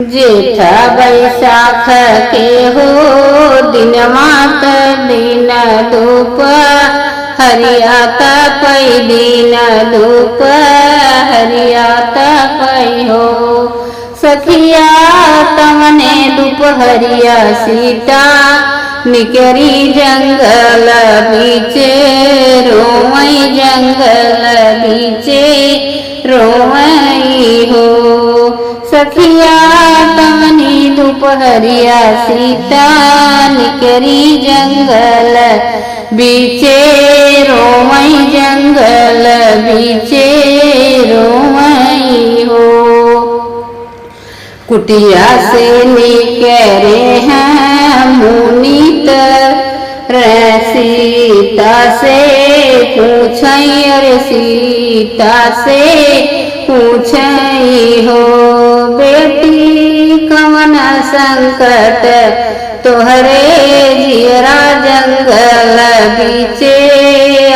जेठ बैसाख के हो दिन मात दिन धूप हरियाता पै दिन धूप हरियाता पै हो सखिया तमने दोपहरिया सीता निकरी जंगल बीचे रोवई जंगल बीचे रोवई हो सखिया तमनी दोपहरिया सीता निकरी जंगल बीचे रोवई जंगल बीचे रोवई हो कुटिया से निकरे हैं मुनीत सीता से पूछई अरे सीता से पूछई हो बेटी कवन संकट तोहरे जियरा जंगल बीचे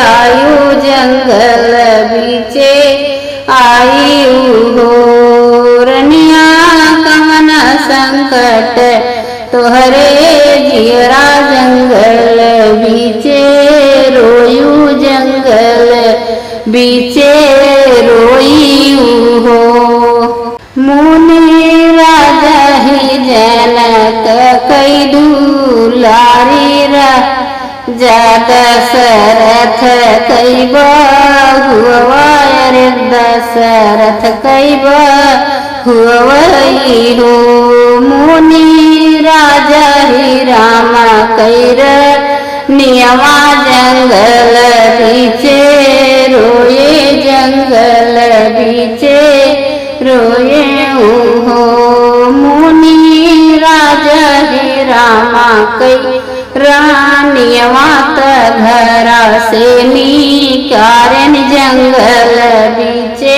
आयु जंगल बीचे आयु हो रनिया कवन संकट तोहरे जियरा जंगल बीचे रोयू जंगल बीचे रोयू हो मुनि राजा ही जनक कई दुलारी दशरथ कई बहुवायर दशरथ कई बहुवई हो मुनि राजा ही रामा कैर नियमा जंगल बीचे रोए जंगल बीचे रोए हो मुनि राजा ही रामा कई रानियवा घरा से निकारन जंगल बीचे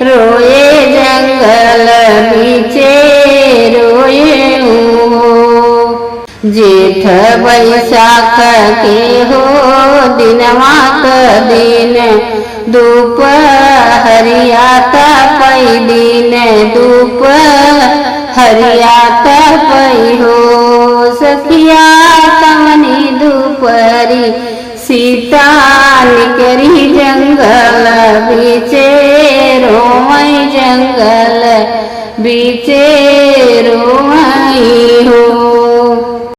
रोए जंगल बीचे रोए हो जेठ बैसाख के हो दिन मात दिन धूप हरियाता पै दिन धूप हरियाता पै हो सखिया तमनी दोपहरी सीता निकरी जंगल बीचे रोवई जंगल बीचे रोवई हो।